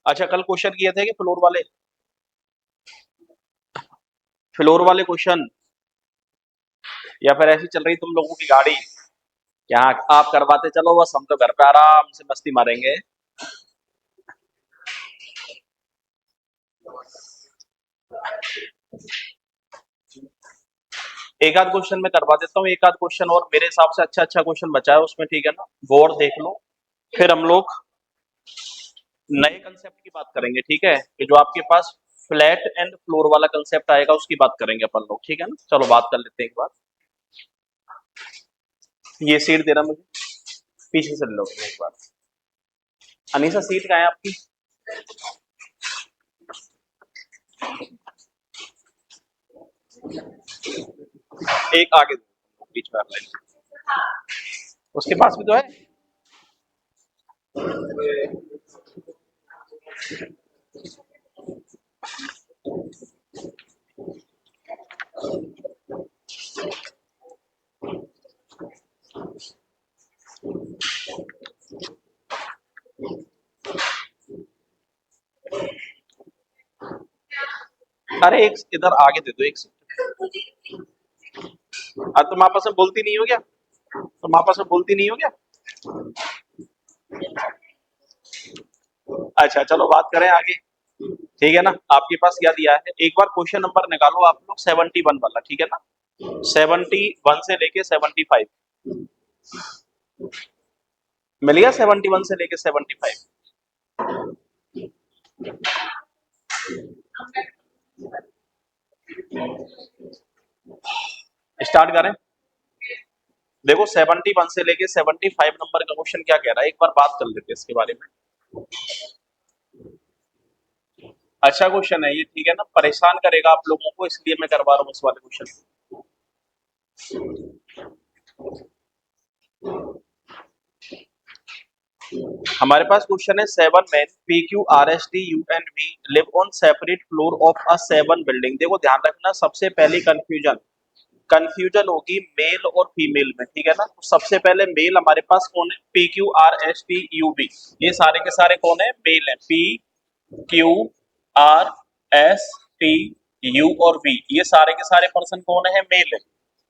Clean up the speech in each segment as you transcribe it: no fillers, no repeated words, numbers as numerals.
अच्छा, कल क्वेश्चन किए थे कि फ्लोर वाले क्वेश्चन, या फिर ऐसी चल रही तुम लोगों की गाड़ी? क्या आप करवाते चलो, बस हम तो घर पे आराम से मस्ती मारेंगे। एक आध क्वेश्चन मैं करवा देता हूँ, एक आध क्वेश्चन और मेरे हिसाब से अच्छा अच्छा क्वेश्चन बचा है उसमें, ठीक है ना? बोर्ड देख लो, फिर हम लोग नए कंसेप्ट की बात करेंगे, ठीक है? कि जो आपके पास फ्लैट एंड फ्लोर वाला कंसेप्ट आएगा उसकी बात करेंगे अपन लोग, ठीक है ना? चलो बात कर लेते हैं एक बार। ये सीट देना मुझे, पीछे से ले लो एक बार। अनीसा सीट कहाँ है आपकी? एक आगे दो, बीच में लाइन, उसके पास भी तो है। अरे एक इधर आगे दे दो, एक सीट। तुम आपस में बोलती नहीं हो क्या? तुम आपस में बोलती नहीं हो क्या? अच्छा चलो बात करें आगे, ठीक है ना? आपके पास क्या दिया है, एक बार क्वेश्चन नंबर निकालो आप लोग 71 वाला, ठीक है ना? 71 से लेके 75 मिल गया, 71 से लेके 75। स्टार्ट करें। देखो 71 से लेके 75 नंबर का क्वेश्चन क्या कह रहा है, एक बार बात कर लेते हैं इसके बारे में। अच्छा क्वेश्चन है ये, ठीक है ना? परेशान करेगा आप लोगों को, इसलिए मैं करवा रहा हूँ इस वाले क्वेश्चन। हमारे पास क्वेश्चन है, 7 men PQRSTUNV live on separate floor of a 7 building. देखो ध्यान रखना, सबसे पहले कंफ्यूजन कंफ्यूजन होगी मेल और फीमेल में, ठीक है ना? तो सबसे पहले मेल हमारे पास कौन है? PQRSTUV, ये सारे के सारे कौन है? मेल है। PQRSTU और V, ये सारे के सारे पर्सन कौन है? मेल है।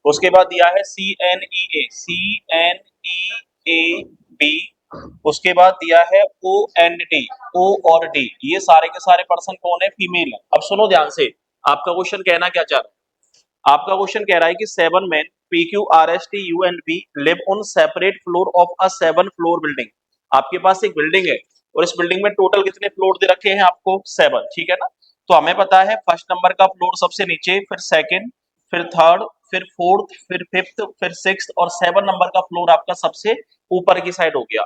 उसके बाद दिया है CNEA, उसके बाद दिया है OND, O और D, ये सारे के सारे पर्सन कौन है? फीमेल है। अब सुनो ध्यान से, आपका क्वेश्चन कहना क्या चाह रहा है? आपका क्वेश्चन कह रहा है कि 7 men PQRSTUNV live on separate floor of a 7 floor building. आपके पास एक बिल्डिंग है और इस बिल्डिंग में टोटल कितने फ्लोर दे रखे हैं आपको? 7, ठीक है ना? तो हमें पता है फर्स्ट नंबर का फ्लोर सबसे नीचे, फिर सेकंड, फिर थर्ड, फिर फोर्थ, फिर फिफ्थ, फिर सिक्स्थ, और 7 नंबर का फ्लोर आपका सबसे ऊपर की साइड हो गया।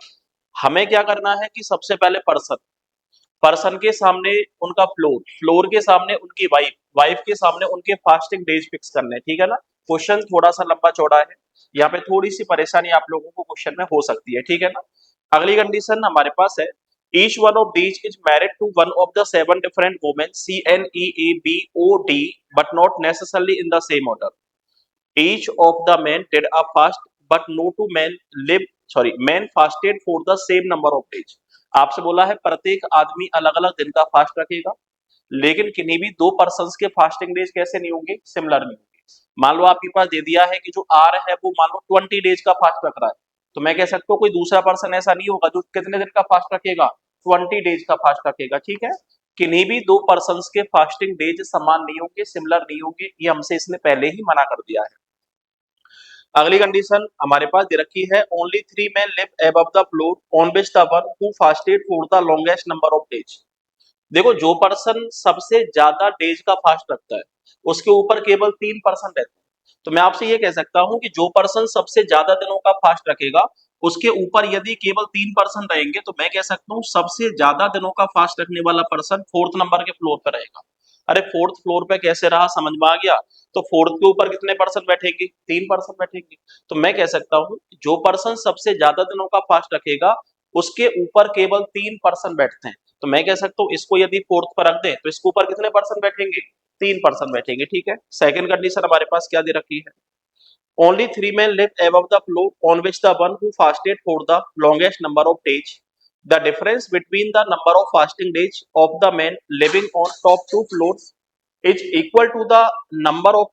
हमें क्या करना है कि सबसे पहले पर्सन पर्सन के सामने उनका फ्लोर, फ्लोर के सामने उनकी वाइफ, वाइफ के सामने उनके फास्टिंग डेज फिक्स करने, ठीक है ना? क्वेश्चन थोड़ा सा लंबा चौड़ा है, यहाँ पे थोड़ी सी परेशानी आप लोगों को क्वेश्चन में हो सकती है, ठीक है ना? अगली कंडीशन हमारे पास है, each one of these is married to one of the 7 different women CNEABOD but not necessarily in the same order. Each of the men did a fast, but no two men live. Sorry, men fasted for the same number of days. आपसे बोला है प्रत्येक आदमी अलग अलग दिन का fast रखेगा, लेकिन किन्हीं भी दो पर्सन के फास्टिंग डेज कैसे नहीं होंगे? सिमिलर नहीं होंगे। मान लो आपके पास दे दिया है कि जो आर है वो मान लो 20 डेज का फास्ट रख रहा है, तो मैं कह सकता हूँ कोई दूसरा पर्सन ऐसा नहीं होगा जो कितने दिन का फास्ट रखेगा? 20 डेज का फास्ट रखेगा, ठीक है? किन्हीं भी दो पर्सन के फास्टिंग डेज समान नहीं होंगे, सिमिलर नहीं होंगे, ये हमसे इसने पहले ही मना कर दिया है। अगली कंडीशन हमारे पास दे रखी है, only 3 men live above the floor on which the one who fasted for the longest number of days. देखो जो पर्सन सबसे ज्यादा डेज का फास्ट रखता है उसके ऊपर केवल 3 पर्सन रहते हैं। तो मैं आपसे ये कह सकता हूं कि जो पर्सन सबसे ज्यादा दिनों का फास्ट रखेगा उसके ऊपर यदि केवल 3 पर्सन रहेंगे, तो मैं कह सकता हूँ सबसे ज्यादा दिनों का फास्ट रखने वाला पर्सन फोर्थ नंबर के फ्लोर पर रहेगा। अरे फोर्थ फ्लोर पे कैसे रहा, समझ में आ गया? तो फोर्थ के ऊपर कितने पर्सन बैठेंगे? 3 पर्सन बैठेंगे। तो मैं कह सकता हूँ जो पर्सन सबसे ज्यादा दिनों का फास्ट रखेगा उसके ऊपर केवल 3 पर्सन बैठते हैं। तो मैं कह सकता हूँ इसको यदि फोर्थ पर रख दें तो इसके ऊपर कितने पर्सन बैठेंगे? 3 पर्सन बैठेंगे, ठीक है? सेकंड कंडीशन हमारे पास क्या दे रखी है, Only three men live above the floor on which the one who fasted for the longest number of days. The difference between the number of fasting days of the men living on top two floors is equal to the number of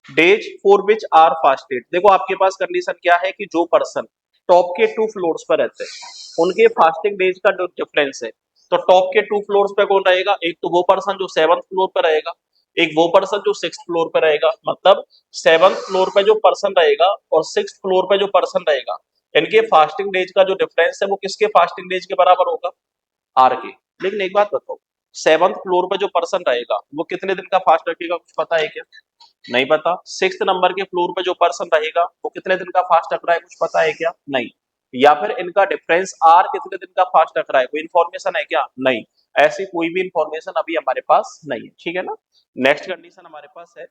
days for which are fasted. देखो आपके पास condition क्या है कि जो person top के two floors पर रहते हैं उनके फास्टिंग डेज का जो डिफरेंस है, तो टॉप के टू फ्लोर्स पे कौन रहेगा? एक तो वो पर्सन जो सेवंथ फ्लोर पर रहेगा, एक वो पर्सन जो सिक्स फ्लोर पर रहेगा। मतलब सेवंथ फ्लोर पे जो पर्सन रहेगा और सिक्स फ्लोर पे जो पर्सन रहेगा, इनके फास्टिंग डेज का जो डिफरेंस है वो किसके फास्टिंग डेज के बराबर होगा? आर के। लेकिन एक बात बताओ, सेवंथ फ्लोर पे जो पर्सन रहेगा वो कितने दिन का फास्ट रखेगा, कुछ पता है क्या? नहीं पता। सिक्स्थ नंबर के फ्लोर पे जो पर्सन रहेगा वो कितने दिन का फास्ट रख रहा है, कुछ पता है क्या? नहीं। या फिर इनका डिफरेंस आर कितने दिन का फास्ट रख रहा है, कोई इन्फॉर्मेशन है क्या? नहीं। ऐसी कोई भी इंफॉर्मेशन अभी हमारे पास नहीं है, ठीक है ना। नेक्स्ट कंडीशन हमारे पास है,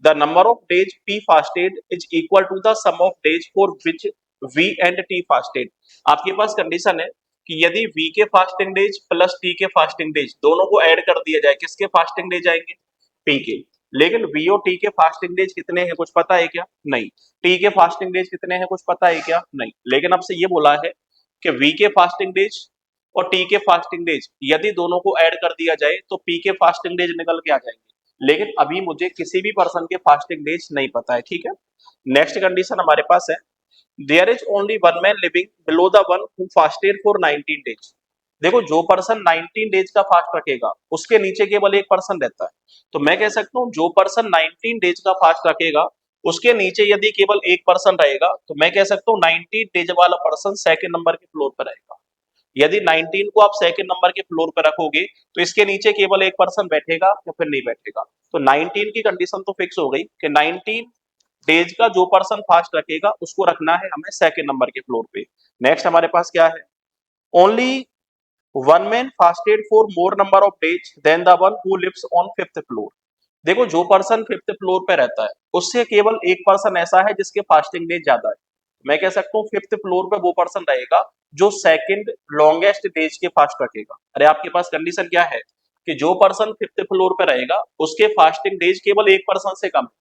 the number of days P fasted is equal to the sum of days for which V and T fasted. आपके पास कंडीशन है कि यदि वी के फास्टिंग डेज प्लस टी के फास्टिंग डेज दोनों को ऐड कर दिया जाए, किसके फास्टिंग डेज आएंगे? पी के। लेकिन वी और टी के फास्टिंग डेज कितने हैं, कुछ पता है क्या? नहीं। टी के फास्टिंग डेज कितने हैं, कुछ पता है क्या? नहीं। लेकिन आपसे ये बोला है कि वी के फास्टिंग डेज और टी के फास्टिंग डेज यदि दोनों को ऐड कर दिया जाए तो पी के फास्टिंग डेज निकल के आ जाएंगे। लेकिन अभी मुझे किसी भी पर्सन के फास्टिंग डेज नहीं पता है, ठीक है। नेक्स्ट कंडीशन हमारे पास है, there is only one man living below the one who fasted for 19 days. देखो जो पर्सन 19 डेज का फास्ट रखेगा उसके नीचे केवल एक पर्सन रहता है। तो मैं कह सकता हूं जो पर्सन 19 डेज का फास्ट रखेगा उसके नीचे यदि केवल एक पर्सन रहेगा तो मैं कह सकता हूं 19 डेज वाला पर्सन सेकंड नंबर के फ्लोर पर रहेगा। यदि 19 को आप सेकंड नंबर के फ्लोर पर रखोगे तो इसके नीचे केवल एक पर्सन बैठेगा या फिर नहीं बैठेगा। तो 19 की कंडीशन तो फिक्स हो गई कि 19 डेज का जो पर्सन फास्ट रखेगा उसको रखना है हमें सेकंड नंबर के फ्लोर पे। नेक्स्ट हमारे पास क्या है, only one man fasted for more number of days than the one who lives on fifth floor. देखो जो पर्सन फिफ्थ फ्लोर पे रहता है उससे केवल एक पर्सन ऐसा है जिसके फास्टिंग डेज ज्यादा है। मैं कह सकता हूँ फिफ्थ फ्लोर पे वो पर्सन रहेगा जो सेकंड लॉन्गेस्ट डेज के फास्ट रखेगा। अरे आपके पास कंडीशन क्या है कि जो पर्सन फिफ्थ फ्लोर पे रहेगा उसके फास्टिंग डेज केवल एक पर्सन से कम है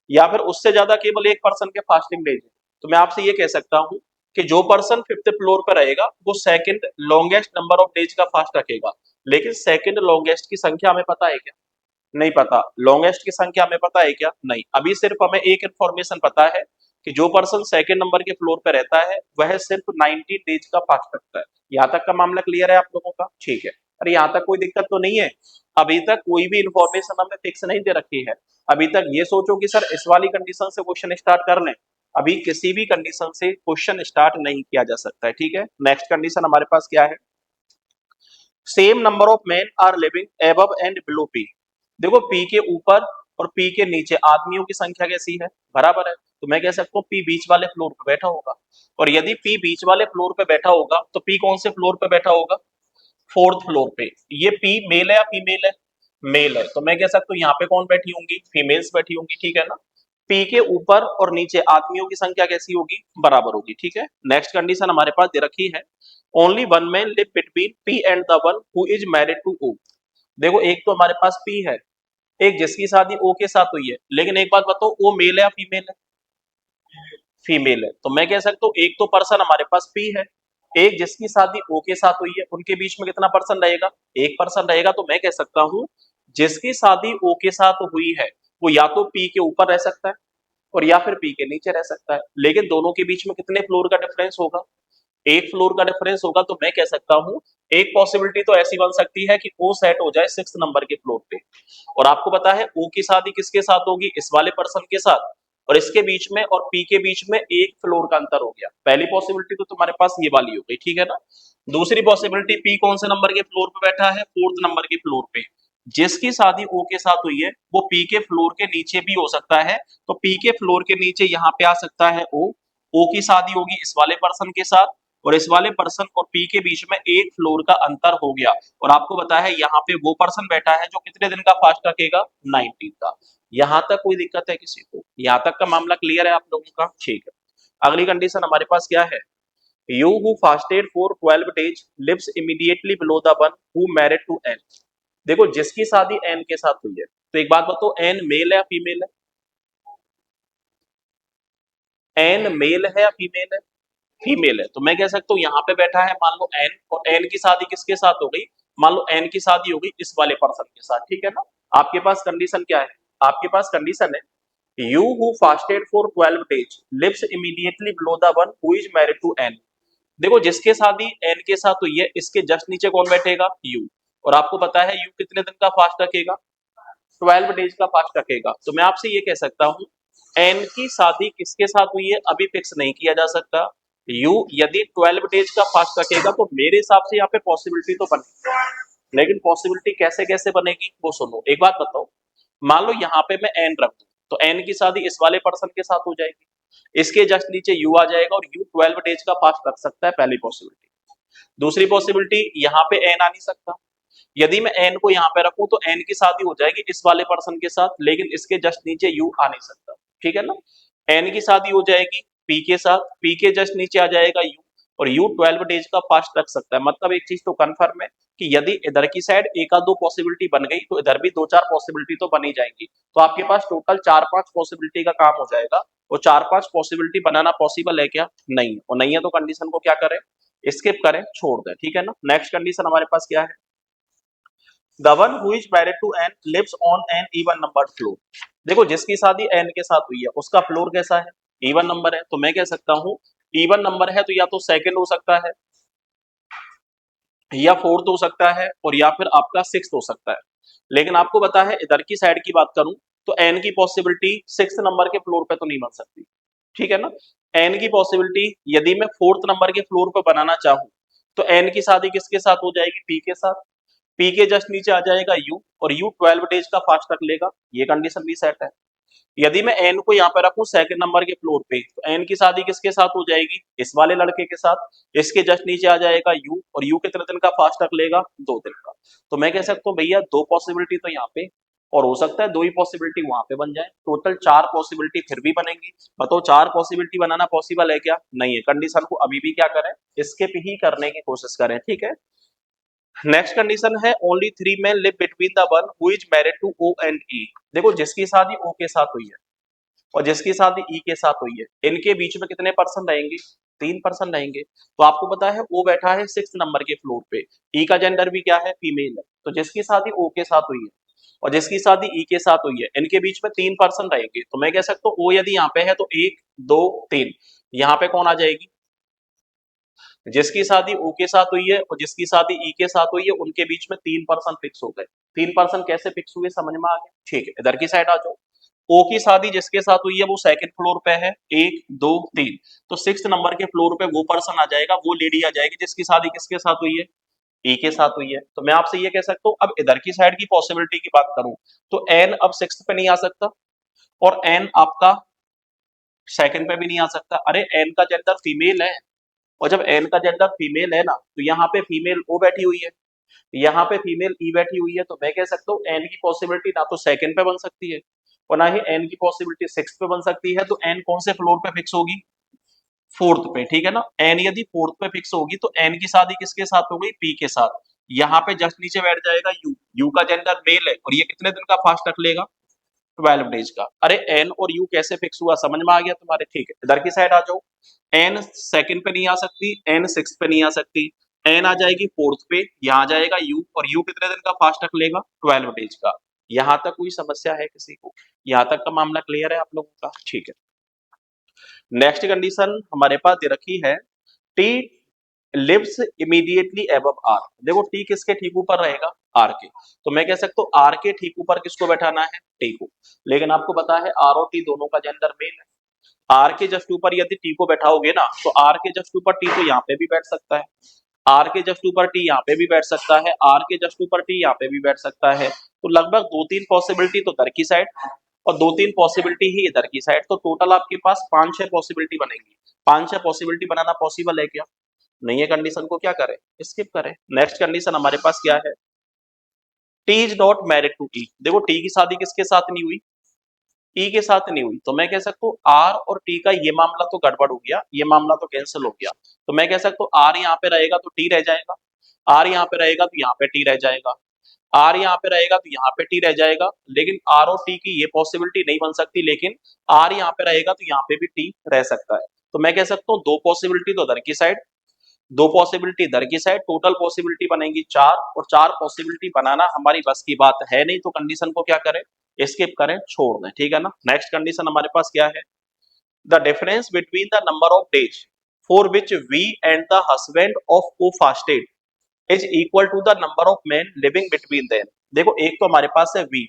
या फिर उससे ज्यादा केवल एक पर्सन के फास्टिंग डेज है। तो मैं आपसे ये कह सकता हूँ कि जो पर्सन फिफ्थ फ्लोर पर रहेगा वो second longest number of days का फास्ट रखेगा। लेकिन सेकंड लॉन्गेस्ट की संख्या हमें पता है क्या? नहीं पता। लॉन्गेस्ट की संख्या हमें पता है क्या? नहीं। अभी सिर्फ हमें एक इन्फॉर्मेशन पता है कि जो पर्सन सेकंड नंबर के फ्लोर पे रहता है वह सिर्फ 90 डेज का फास्ट रखता है। यहाँ तक का मामला क्लियर है आप लोगों का? ठीक है। अरे यहाँ तक कोई दिक्कत तो नहीं है? अभी तक कोई भी इंफॉर्मेशन हमें फिक्स नहीं दे रखी है। अभी तक ये सोचो कि सर इस वाली कंडीशन से क्वेश्चन स्टार्ट कर लें, अभी किसी भी कंडीशन से क्वेश्चन स्टार्ट नहीं किया जा सकता है, ठीक है। नेक्स्ट कंडीशन हमारे पास क्या है, same number of man are living above and below P. देखो पी के ऊपर और पी के नीचे आदमियों की संख्या कैसी है, बराबर है। तो मैं कह सकता हूँ पी बीच वाले फ्लोर पे बैठा होगा। और यदि पी बीच वाले फ्लोर पे बैठा होगा तो पी कौन से फ्लोर पे बैठा होगा? फोर्थ फ्लोर पे। ये पी मेल है या फीमेल है? मेल है। तो मैं कह सकता हूँ यहाँ पे कौन बैठी होंगी? फीमेल्स बैठी होंगी, ठीक है ना। पी के ऊपर और नीचे आदमियों की संख्या कैसी होगी? बराबर होगी, ठीक है। नेक्स्ट कंडीशन हमारे पास दे रखी है, only one man live between P and the one who is married to O. देखो एक तो हमारे पास पी है, एक जिसकी शादी ओ के साथ हुई है। लेकिन एक बात बताओ, ओ मेल है या फीमेल है? फीमेल है। तो मैं कह सकता हूँ एक तो पर्सन हमारे पास पी है, एक जिसकी शादी ओ के साथ हुई है, उनके बीच में कितना पर्सन रहेगा? एक पर्सन रहेगा। तो मैं कह सकता हूँ जिसकी शादी ओ के साथ हुई है वो या तो पी के ऊपर रह सकता है और या फिर पी के नीचे रह सकता है। लेकिन दोनों के बीच में कितने फ्लोर का डिफरेंस होगा? एक फ्लोर का डिफरेंस होगा। तो मैं कह सकता हूँ एक पॉसिबिलिटी तो ऐसी बन सकती है कि ओ सेट हो जाए सिक्स नंबर के फ्लोर पे। और आपको पता है ओ की शादी किसके साथ होगी? इस वाले पर्सन के साथ। और इसके बीच में और पी के बीच में एक फ्लोर का अंतर हो गया। पहली पॉसिबिलिटी तो तुम्हारे पास ये वाली हो गई, ठीक है ना। दूसरी पॉसिबिलिटी, पी कौन से नंबर के फ्लोर पे बैठा है? फोर्थ नंबर के फ्लोर पे। जिसकी शादी ओ के साथ हुई है वो पी के फ्लोर के नीचे भी हो सकता है। तो पी के फ्लोर के नीचे यहाँ पे आ सकता है ओ। ओ की शादी होगी इस वाले पर्सन के साथ और इस वाले पर्सन और पी के बीच में एक फ्लोर का अंतर हो गया। और आपको पता है यहाँ पे वो पर्सन बैठा है जो कितने दिन का फास्ट रखेगा? 19 का। यहाँ तक कोई दिक्कत है किसी को? यहाँ तक का मामला क्लियर है आप लोगों का? ठीक है। अगली कंडीशन हमारे पास क्या है, U who fasted for 12 days lives immediately below the one who married to N. देखो जिसकी शादी एन के साथ हुई है, तो एक बात बताओ एन मेल है या फीमेल है? एन मेल है या फीमेल है? फीमेल है। तो मैं कह सकता हूँ यहाँ पे बैठा है मान लो एन, और एन की शादी किसके साथ हो गई? मान लो एन की शादी हो गई इस वाले पर्सन के साथ, ठीक है ना। आपके पास कंडीशन क्या है? आपके पास कंडीशन है U who fasted for 12 days lives immediately below the one who is married to N. देखो जिसके शादी एन के साथ हुई है इसके जस्ट नीचे कौन बैठेगा? यू। और आपको पता है यू कितने दिन का फास्ट रखेगा? 12 डेज का फास्ट रखेगा। तो मैं आपसे ये कह सकता हूं एन की शादी किसके साथ हुई है अभी फिक्स नहीं किया जा सकता। यू यदि 12 डेज का फास्ट रखेगा तो मेरे हिसाब से यहाँ पे पॉसिबिलिटी तो बनेगी, लेकिन पॉसिबिलिटी कैसे कैसे बनेगी वो सुनो। एक बात बताओ, मान लो यहाँ पे मैं एन रख दूं तो एन की शादी इस वाले पर्सन के साथ हो जाएगी, इसके जस्ट नीचे यू आ जाएगा और यू 12 डेज का फास्ट रख सकता है, पहली पॉसिबिलिटी। दूसरी पॉसिबिलिटी यहाँ पे एन आ नहीं सकता, यदि मैं एन को यहाँ पे रखूं तो एन की शादी हो जाएगी इस वाले पर्सन के साथ, लेकिन इसके जस्ट नीचे यू आ नहीं सकता, ठीक है ना। एन की शादी हो जाएगी पी के साथ, पी के जस्ट नीचे आ जाएगा यू, और यू 12 डेज का फास्ट रख सकता है। मतलब एक चीज तो कंफर्म है कि यदि इधर की साइड एक आध दो पॉसिबिलिटी बन गई तो इधर भी दो चार पॉसिबिलिटी तो बनी जाएंगी। तो आपके पास टोटल 4-5 पॉसिबिलिटी का काम हो जाएगा। और 4-5 पॉसिबिलिटी बनाना पॉसिबल है क्या? नहीं है। और नहीं है तो कंडीशन को क्या करें? स्किप करें, छोड़ दें, ठीक है ना। नेक्स्ट कंडीशन हमारे पास क्या है? The one who is married to N lives on an even numbered floor। देखो जिसकी शादी N के साथ हुई है उसका फ्लोर कैसा है? इवन नंबर है। तो मैं कह सकता हूँ इवन नंबर है तो या तो सेकंड हो सकता है, या फोर्थ हो सकता है, और या फिर आपका सिक्स्थ हो सकता है। लेकिन आपको पता है इधर की साइड की बात करूं तो एन की पॉसिबिलिटी सिक्स्थ नंबर के फ्लोर पे तो नहीं बन सकती, ठीक है ना। एन की पॉसिबिलिटी यदि मैं फोर्थ नंबर के फ्लोर पे बनाना चाहूं तो एन की शादी किसके साथ हो जाएगी? पी के साथ। पी के जस्ट नीचे आ जाएगा यू, और यू 12 डेज का फास्ट रख लेगा, ये कंडीशन भी सेट है। यदि मैं एन को यहाँ पे रखूं सेकंड नंबर के फ्लोर पे तो एन की शादी किसके साथ हो जाएगी? इस वाले लड़के के साथ। इसके जस्ट नीचे आ जाएगा यू, और यू कितने दिन का फास्ट रख लेगा? 2 दिन का। तो मैं कह सकता हूँ भैया दो पॉसिबिलिटी तो यहाँ पे, और हो सकता है दो ही पॉसिबिलिटी वहां पे बन जाए, टोटल 4 पॉसिबिलिटी फिर भी बनेंगी। बताओ 4 पॉसिबिलिटी बनाना पॉसिबल है क्या? नहीं है। कंडीशन को अभी भी क्या करें? स्किप ही करने की कोशिश करें, ठीक है। नेक्स्ट कंडीशन है only 3 men live between the one who is married to O and E. देखो जिसकी शादी ओ के साथ हुई है और जिसकी शादी ई के साथ हुई है इनके बीच में कितने पर्सन रहेंगे? 3 पर्सन रहेंगे। तो आपको पता है वो बैठा है 6 नंबर के फ्लोर पे, ई का जेंडर भी क्या है? फीमेल है। तो जिसकी शादी ओ के साथ हुई है और जिसकी शादी ई के साथ हुई है इनके बीच में 3 पर्सन रहेंगे। तो मैं कह सकता हूँ ओ यदि यहाँ पे है तो 1 2 3, यहाँ पे कौन आ जाएगी? जिसकी शादी ओ के साथ हुई है और जिसकी शादी ई के साथ हुई है उनके बीच में 3 पर्सन फिक्स हो गए। 3 पर्सन कैसे फिक्स हुए समझ में आ गया? ठीक है, इधर की साइड आ जाओ। ओ की शादी जिसके साथ हुई है वो सेकंड फ्लोर पे है, 1 2 3। तो 6 नंबर के फ्लोर पे वो पर्सन आ जाएगा, वो लेडी आ जाएगी जिसकी शादी किसके साथ हुई है? ई के साथ हुई है। तो मैं आपसे ये कह सकता हूँ अब इधर की साइड की पॉसिबिलिटी की बात करूं तो एन अब 6 पे नहीं आ सकता, और एन आपका सेकंड पे भी नहीं आ सकता। अरे एन का जेंडर फीमेल है, और जब एन का जेंडर फीमेल है ना तो यहाँ पे फीमेल ओ बैठी हुई है, यहाँ पे फीमेल ई बैठी हुई है। तो मैं कह सकता हूँ एन की पॉसिबिलिटी ना तो सेकंड पे बन सकती है और ना ही एन की पॉसिबिलिटी सिक्स पे बन सकती है। तो एन कौन से फ्लोर पे फिक्स होगी? फोर्थ पे, ठीक है ना। एन यदि फोर्थ पे फिक्स होगी तो एन की शादी किसके साथ हो गई? पी के साथ। यहाँ पे जस्ट नीचे बैठ जाएगा यू, यू का जेंडर मेल है और ये कितने दिन का फास्ट रख लेगा? 12 डेज का। अरे एन और यू कैसे फिक्स हुआ समझ में आ गया तुम्हारे? ठीक है, इधर की साइड आ जाओ। एन सेकंड पे नहीं आ सकती, एन सिक्स पे नहीं आ सकती, एन आ जाएगी फोर्थ पे, यहाँ आ जाएगा यू, और यू कितने दिन का फास्ट रख लेगा? 12 डेज का। यहाँ तक कोई समस्या है किसी को? यहाँ तक का मामला क्लियर है आप लोगों का? ठीक है। नेक्स्ट कंडीशन हमारे पास दे रखी है T lives immediately above R. देखो टी किसके ठीक ऊपर रहेगा? आर के। तो मैं कह सकता हूँ आर के ठीक ऊपर किसको बैठाना है? टी को। लेकिन आपको पता है आर और टी दोनों का जेंडर मेल है। आर के जस्ट ऊपर यदि टी को बैठाओगे ना तो आर के जस्ट ऊपर टी तो यहाँ पे भी बैठ सकता है, आर के जस्ट ऊपर टी यहाँ पे भी बैठ सकता है, आर के जस्ट ऊपर टी यहाँ पे भी बैठ सकता है। तो लगभग 2-3 पॉसिबिलिटी तो इधर की साइड और 2-3 पॉसिबिलिटी ही इधर की साइड। तो टोटल आपके पास 5-6 पॉसिबिलिटी बनेंगी। 5-6 पॉसिबिलिटी बनाना पॉसिबल है क्या? नहीं है। कंडीशन को क्या करें? स्किप करें। नेक्स्ट कंडीशन हमारे पास क्या है? T is not married to T. देखो टी की शादी किसके साथ नहीं हुई? ई के साथ नहीं हुई। तो मैं कह सकता हूँ आर और टी का ये मामला तो गड़बड़ हो गया, ये मामला तो कैंसिल हो गया। तो मैं कह सकता हूँ आर यहाँ पे रहेगा तो टी रह जाएगा, आर यहाँ पे रहेगा तो यहाँ पे टी रह जाएगा। आर यहाँ पे रहेगा तो यहाँ पे टी रह जाएगा, लेकिन आर और टी की ये पॉसिबिलिटी नहीं बन सकती, लेकिन आर यहाँ पे रहेगा तो यहाँ पे भी टी रह सकता है। तो मैं कह सकता हूँ दो पॉसिबिलिटी तो इधर की साइड, दो पॉसिबिलिटी इधर की साइड, टोटल पॉसिबिलिटी बनेगी चार, और चार पॉसिबिलिटी बनाना हमारी बस की बात है नहीं, तो कंडीशन को क्या करें, स्किप करें, छोड़ दें, ठीक है ना। नेक्स्ट कंडीशन हमारे पास क्या है, the difference between the number of days for which V and the husband of K fasted is equal to the number of men living between them. देखो एक तो हमारे पास है वी,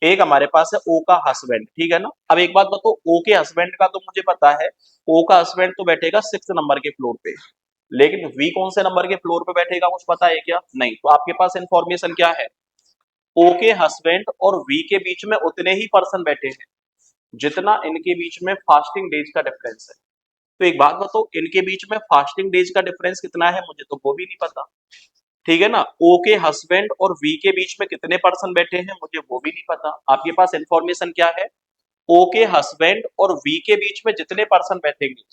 एक हमारे पास है ओ का हस्बैंड, ठीक है ना। अब एक बात बताओ, ओ के हस्बैंड का तो मुझे पता है, ओ का हस्बैंड तो बैठेगा 6 नंबर के फ्लोर पे, लेकिन वी कौन से नंबर के फ्लोर पे बैठेगा कुछ पता है क्या, नहीं। तो आपके पास इंफॉर्मेशन क्या है, ओ के हस्बैंड और वी के बीच में उतने ही पर्सन बैठे हैं जितना इनके बीच में फास्टिंग डेज का डिफरेंस है। तो एक बात बताओ, इनके बीच में फास्टिंग डेज का डिफरेंस कितना है, मुझे तो वो भी नहीं पता, ठीक है ना। ओ के हस्बैंड और वी के बीच में कितने पर्सन बैठे हैं, मुझे वो भी नहीं पता। आपके पास इंफॉर्मेशन क्या है, ओ के हस्बैंड और वी के बीच में जितने पर्सन बैठेंगे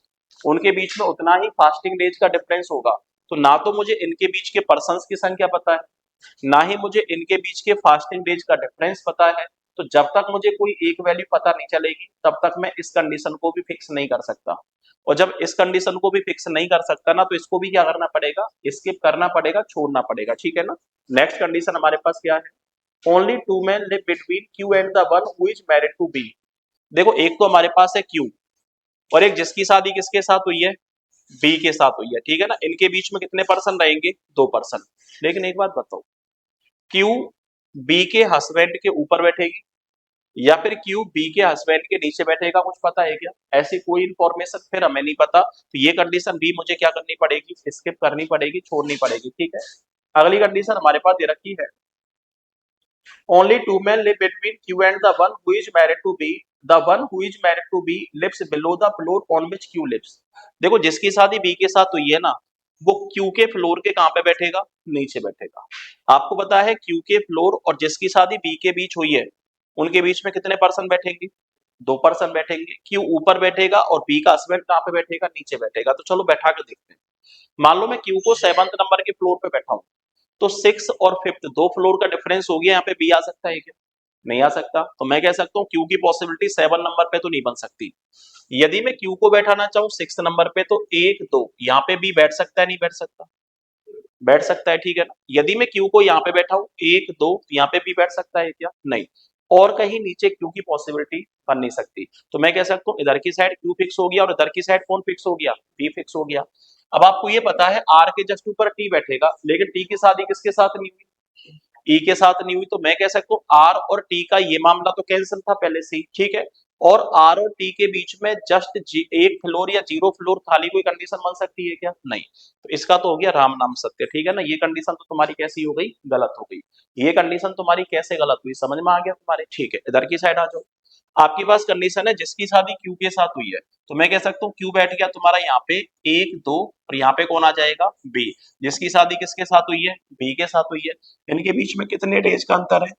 उनके बीच में उतना ही फास्टिंग डेज का डिफरेंस होगा। तो ना तो मुझे इनके बीच के पर्सन्स की संख्या पता है, ना ही मुझे इनके बीच के फास्टिंग डेज का डिफरेंस पता है। तो जब तक मुझे कोई एक वैल्यू पता नहीं चलेगी तब तक मैं इस कंडीशन को भी फिक्स नहीं कर सकता, और जब इस कंडीशन को भी फिक्स नहीं कर सकता ना, तो इसको भी क्या करना पड़ेगा, स्किप करना पड़ेगा, छोड़ना पड़ेगा, ठीक है ना। नेक्स्ट कंडीशन हमारे पास क्या है, only two man live between Q and the one who is married to B. देखो एक तो हमारे पास है क्यू, और एक जिसकी शादी किसके साथ हुई है, बी के साथ हुई है, ठीक है ना। इनके बीच में कितने पर्सन रहेंगे, दो पर्सन। लेकिन एक बात बताओ, क्यू बी के हस्बैंड के ऊपर बैठेगी या फिर क्यू बी के हस्बैंड के नीचे बैठेगा, कुछ पता है क्या, ऐसी कोई इंफॉर्मेशन फिर हमें नहीं पता। तो ये कंडीशन भी मुझे क्या करनी पड़ेगी, स्किप करनी पड़ेगी, छोड़नी पड़ेगी, ठीक है। अगली कंडीशन हमारे पास दे रखी है, only two man live between Q and the one who is married to B, the one who is married to B lives below the floor on which Q lives. देखो जिसकी शादी बी के साथ हुई है ना, वो क्यू के फ्लोर के कहां पे बैठेगा, नीचे बैठेगा। आपको पता है क्यू के फ्लोर और जिसकी शादी बी के बीच हुई है उनके बीच में कितने पर्सन बैठेंगे, दो पर्सन बैठेंगे। क्यू ऊपर बैठेगा और बी का हस्बैंड कहां पे बैठेगा, नीचे बैठेगा। तो चलो बैठा के देखते हैं। मान लो मैं क्यू को 7th नंबर के फ्लोर पे बैठा हूं, तो 6 और 5th दो फ्लोर का डिफरेंस हो गया, यहाँ पे बी आ सकता है क्या, नहीं आ सकता। तो मैं कह सकता हूँ क्यू की पॉसिबिलिटी 7 नंबर पे तो नहीं बन सकती। यदि मैं क्यू को बैठाना चाहूँ 6 नंबर पे, तो एक दो यहाँ पे बी बैठ सकता है, नहीं बैठ सकता, बैठ सकता है, ठीक है ना। यदि मैं क्यू को यहाँ पे बैठा हूँ एक दो, यहाँ पे भी बैठ सकता है क्या, नहीं। और कहीं नीचे क्यू की पॉसिबिलिटी बन नहीं सकती। तो मैं कह सकता हूँ इधर की साइड क्यू फिक्स हो गया और इधर की साइड कौन फिक्स हो गया, बी फिक्स हो गया। अब आपको ये पता है आर के जस्ट ऊपर टी बैठेगा, लेकिन टी की शादी किसके साथ नहीं हुई, ई के साथ नहीं हुई। तो मैं कह सकता हूँ आर और टी का ये मामला तो कैंसिल था पहले से ही, ठीक है। और आर और टी के बीच में जस्ट एक फ्लोर या जीरो फ्लोर खाली कोई कंडीशन बन सकती है क्या, नहीं। तो इसका तो हो गया राम नाम सत्य, ठीक है ना। ये कंडीशन तो तुम्हारी कैसी हो गई, गलत हो गई। ये कंडीशन तुम्हारी कैसे गलत हुई, समझ में आ गया तुम्हारे, ठीक है। इधर की साइड आ जाओ। आपके पास कंडीशन है जिसकी शादी क्यू के साथ हुई है, तो मैं कह सकता हूँ क्यू बैठ गया तुम्हारा यहाँ पे एक दो, और यहाँ पे कौन आ जाएगा, बी। जिसकी शादी किसके साथ हुई है, बी के साथ हुई है। इनके बीच में कितने डेज का अंतर है,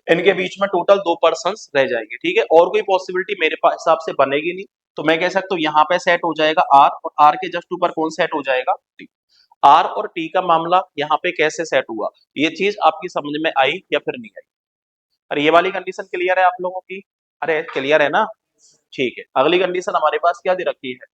इनके बीच में टोटल दो पर्सन्स रह जाएंगे, ठीक है। और कोई पॉसिबिलिटी मेरे पास हिसाब से बनेगी नहीं। तो मैं कह सकता हूँ यहाँ पे सेट हो जाएगा आर, और आर के जस्ट ऊपर कौन सेट हो जाएगा, टी। आर और टी का मामला यहाँ पे कैसे सेट हुआ, ये चीज आपकी समझ में आई या फिर नहीं आई। अरे ये वाली कंडीशन क्लियर है आप लोगों की, अरे क्लियर है ना, ठीक है। अगली कंडीशन हमारे पास क्या दे रखी है,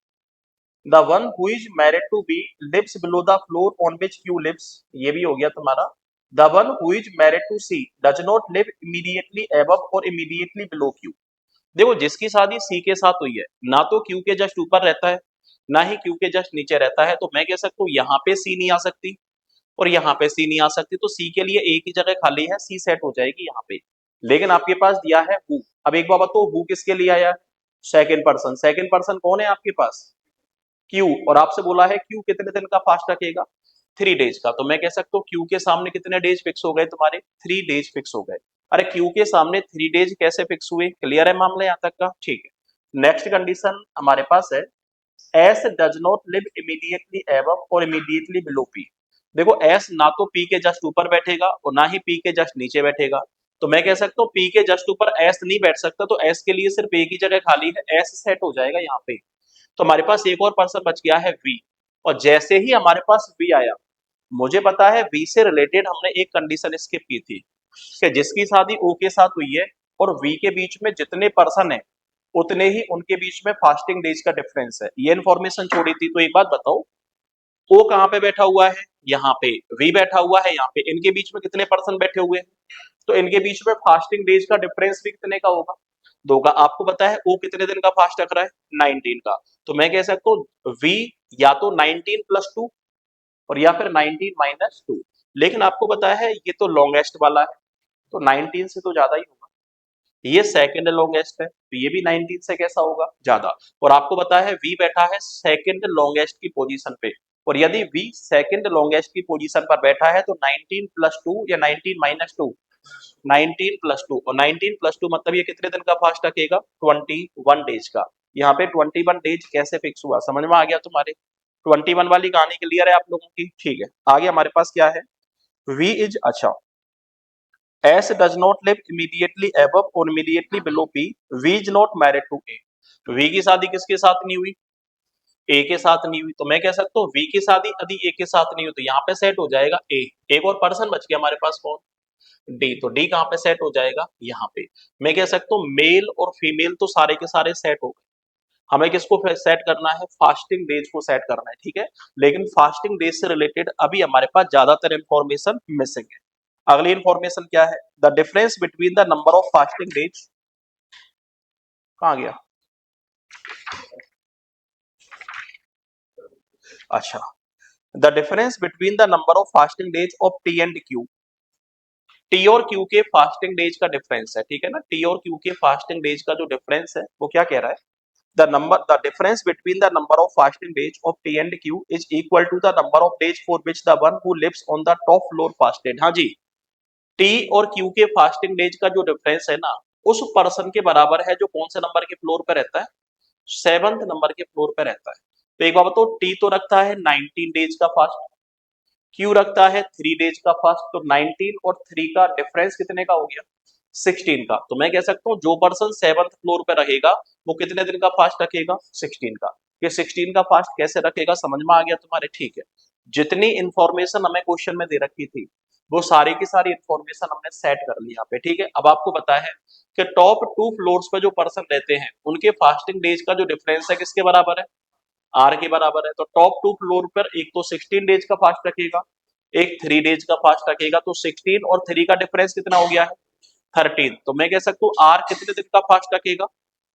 the one who is married to B lives below the floor on which Q lives, ये भी हो गया तुम्हारा। The one who is married to C does not live immediately above और इमीडिएटली बिलो क्यू। देखो जिसकी शादी सी के साथ हुई है, ना तो क्यू के जस्ट ऊपर रहता है, ना ही क्यू के जस्ट नीचे रहता है। तो मैं कह सकता हूँ यहाँ पे सी नहीं आ सकती और यहाँ पे सी नहीं आ सकती, तो सी के लिए एक ही जगह खाली है, सी सेट हो जाएगी यहाँ पे। लेकिन आपके पास दिया है हु। अब एक बात तो हु किसके लिए आया है, सेकंड पर्सन। सेकंड पर्सन कौन है आपके पास, क्यू। और आपसे बोला है क्यू कितने दिन का फास्ट रखेगा, 3 डेज का। तो मैं कह सकता हूँ क्यू के सामने कितने डेज फिक्स हो गए तुम्हारे, 3 डेज फिक्स हो गए। अरे क्यू के सामने 3 डेज कैसे फिक्स हुए, क्लियर है मामला यहाँ तक का, ठीक है। नेक्स्ट कंडीशन हमारे पास है, S does not live immediately above और इमीडिएटली बिलो पी। देखो एस ना तो पी के जस्ट ऊपर बैठेगा और ना ही पी के जस्ट नीचे बैठेगा। तो मैं कह सकता हूँ पी के जस्ट ऊपर एस नहीं बैठ सकता, तो एस के लिए सिर्फ एक ही जगह खाली है, एस सेट हो जाएगा यहाँ पे। तो हमारे पास एक और पर्सन बच गया है वी, और जैसे ही हमारे पास वी आया, मुझे पता है V से रिलेटेड हमने एक कंडीशन स्किप की थी कि जिसकी शादी O के साथ हुई है और V के बीच में जितने पर्सन है उतने ही उनके बीच में फास्टिंग डेज का डिफरेंस है, ये इन्फॉर्मेशन छोड़ी थी। तो एक बात बताओ, O कहाँ पे बैठा हुआ है? यहाँ पे। V बैठा हुआ है यहाँ पे। इनके बीच में कितने पर्सन बैठे हुए हैं? तो इनके बीच में फास्टिंग डेज का डिफरेंस भी कितने का होगा? दो का। आपको पता है O कितने दिन का फास्ट रख रहा है? 19 का। तो मैं कह सकता हूँ V या तो 19 प्लस 2 और या फिर 19 माइनस 2। लेकिन आपको पता है ये तो लॉन्गेस्ट वाला है, तो 19 से तो ज्यादा ही होगा। ये सेकंड लॉन्गेस्ट है, तो ये भी 19 से कैसा होगा? ज्यादा। और आपको पता है V बैठा है सेकंड लॉन्गेस्ट की पोजीशन पे, और यदि V second longest key position पर बैठा है तो 19 प्लस 2 या 19 माइनस 2, 19 प्लस 2, और 19 प्लस 2 मतलब ये कितने दिन का फास्ट रखेगा? 21 डेज का। यहाँ पे 21 डेज कैसे फिक्स हुआ, समझ में आ गया तुम्हारे? 21 वाली कहानी क्लियर है आप लोगों की? ठीक है, आगे हमारे पास क्या है? V इज, अच्छा, S does not live immediately above or immediately below P. V is not married to A. V की शादी किसके साथ नहीं हुई? A के साथ नहीं हुई। तो मैं कह सकता हूँ V की शादी यदि A के साथ नहीं हुई तो यहाँ पे सेट हो जाएगा A। एक और पर्सन बच गया हमारे पास, कौन? D। तो D कहाँ पे सेट हो जाएगा? यहाँ पे। मैं कह सकता हूँ मेल और फीमेल तो सारे के सारे सेट हो गए। हमें किसको सेट करना है? फास्टिंग डेज को सेट करना है, ठीक है। लेकिन फास्टिंग डेज से रिलेटेड अभी हमारे पास ज्यादातर इंफॉर्मेशन मिसिंग है। अगली इंफॉर्मेशन क्या है? The difference between the number of fasting days, कहाँ गया? अच्छा, the difference between the number of fasting days of T and Q. T और क्यू के फास्टिंग डेज का डिफरेंस है, ठीक है ना। टी और क्यू के फास्टिंग डेज का जो डिफरेंस है वो क्या कह रहा है? The difference between the number of fasting days of T and Q is equal to the number of days for which the one who lives on the top floor fasted. हाँ जी, T और Q के fasting days का जो difference है ना, उस person के बराबर है जो कौन से नंबर के फ्लोर पे रहता है? 7th नंबर के फ्लोर पे रहता है। तो एक बात बताओ, टी तो रखता है 19 डेज का फास्ट, क्यू रखता है 3 डेज का फास्ट, तो 19 और 3 का डिफरेंस कितने का हो गया? 16 का। तो मैं कह सकता हूँ जो पर्सन 7th फ्लोर पे रहेगा वो कितने दिन का फास्ट रखेगा? 16 का। ये 16 का फास्ट कैसे रखेगा, समझ में आ गया तुम्हारे? ठीक है, जितनी इंफॉर्मेशन हमें क्वेश्चन में दे रखी थी वो सारी की सारी इंफॉर्मेशन हमने सेट कर ली यहाँ पे, ठीक है। अब आपको पता है कि टॉप 2 फ्लोर्स पे जो पर्सन रहते हैं उनके फास्टिंग डेज का जो डिफरेंस है किसके बराबर है? आर के बराबर है। तो टॉप 2 फ्लोर पर एक तो 16 डेज का फास्ट रखेगा, एक 3 डेज का फास्ट रखेगा, तो 16 और 3 का डिफरेंस कितना हो गया है? 13। तो मैं कह सकता हूँ आर कितने दिन का फास्ट रखेगा?